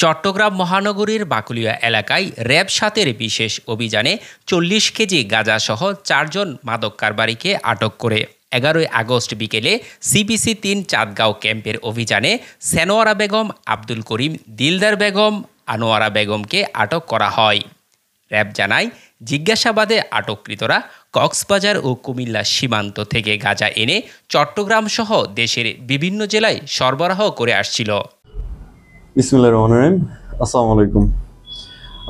চট্টগ্রাম মহানগরীর বাকলিয়া এলাকায় র্যাব ৭-এর বিশেষ অভিযানে ৪০ কেজি গাঁজাসহ ৪ জন মাদক কারবারিকে আটক করে ১১ আগস্ট বিকেলে সিবিসি-৩ চাঁদগাঁও ক্যাম্পের অভিযানে সেনোয়ারা বেগম, আব্দুল করিম, দিলদার বেগম, আনোয়ারা বেগমকে আটক করা হয়। র্যাব জানায়, জিজ্ঞাসাবাদে আটককৃতরা কক্সবাজার ও কুমিল্লা সীমান্ত থেকে গাঁজা এনে চট্টগ্রামসহ দেশের বিভিন্ন জেলায় সরবরাহ করে আসছিল। বিসমিল্লাহির রহমানির রহিম। আসসালামু আলাইকুম।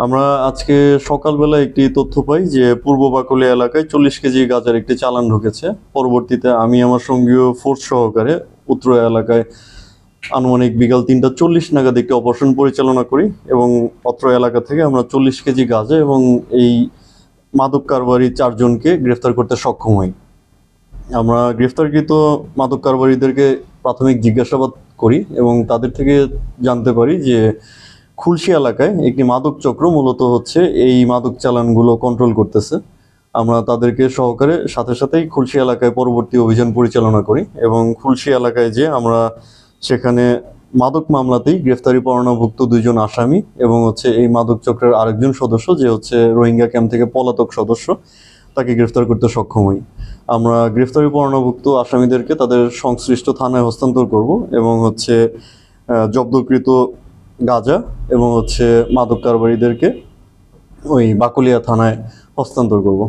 আমরা আজকে সকালবেলা একটি তথ্য পাই যে পূর্ব বাকলিয়া এলাকায় ৪০ কেজি গাঁজার একটি চালান ঢুকেছে। পরবর্তীতে আমি আমার সঙ্গীয় ফোর্স সহকারে উত্তর এলাকায় আনুমানিক বিকাল ৩টা ৪০ নাগাদ একটি অপারেশন পরিচালনা করি এবং অত্র এলাকা থেকে আমরা ৪০ কেজি গাঁজা এবং এই মাদক কারবারি ৪ জনকে গ্রেফতার করতে সক্ষম হই। আমরা গ্রেফতারকৃত মাদক কারবারিদেরকে প্রাথমিক জিজ্ঞাসাবাদ করি এবং তাদের থেকে জানতে পারি যে খুলশী এলাকায় একটি মাদক চক্র মূলত হচ্ছে এই মাদক চালানগুলো কন্ট্রোল করতেছে। আমরা তাদেরকে সহকারে সাথে সাথেই খুলশী এলাকায় পরবর্তী অভিযান পরিচালনা করি এবং খুলশী এলাকায় যে আমরা সেখানে মাদক মামলাতেই গ্রেফতারি পরোয়ানাভুক্ত ২ জন আসামি এবং হচ্ছে এই মাদক চক্রের আরেকজন সদস্য যে হচ্ছে রোহিঙ্গা ক্যাম্প থেকে পলাতক সদস্য, তাকে গ্রেফতার করতে সক্ষম হই। আমরা গ্রেফতারি পরোয়ানাভুক্ত আসামিদেরকে তাদের সংশ্লিষ্ট থানায় হস্তান্তর করব এবং হচ্ছে জব্দকৃত গাঁজা এবং হচ্ছে মাদক কারবারিদেরকে ওই বাকলিয়া থানায় হস্তান্তর করব।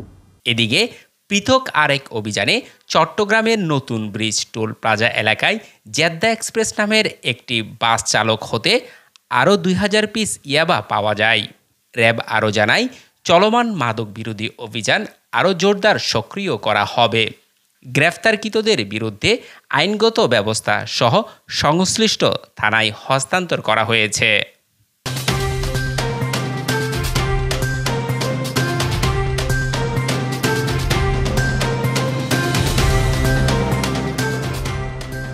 এদিকে পৃথক আরেক অভিযানে চট্টগ্রামের নতুন ব্রিজ টোল প্লাজা এলাকায় জেদ্দা এক্সপ্রেস নামের একটি বাস চালক হতে আরও ২,০০০ পিস ইয়াবা পাওয়া যায়। র্যাব আরও জানায়, চলমান মাদক বিরোধী অভিযান আরও জোরদার সক্রিয় করা হবে। গ্রেফতারকৃতদের বিরুদ্ধে আইনগত ব্যবস্থা সহ সংশ্লিষ্ট থানায় হস্তান্তর করা হয়েছে।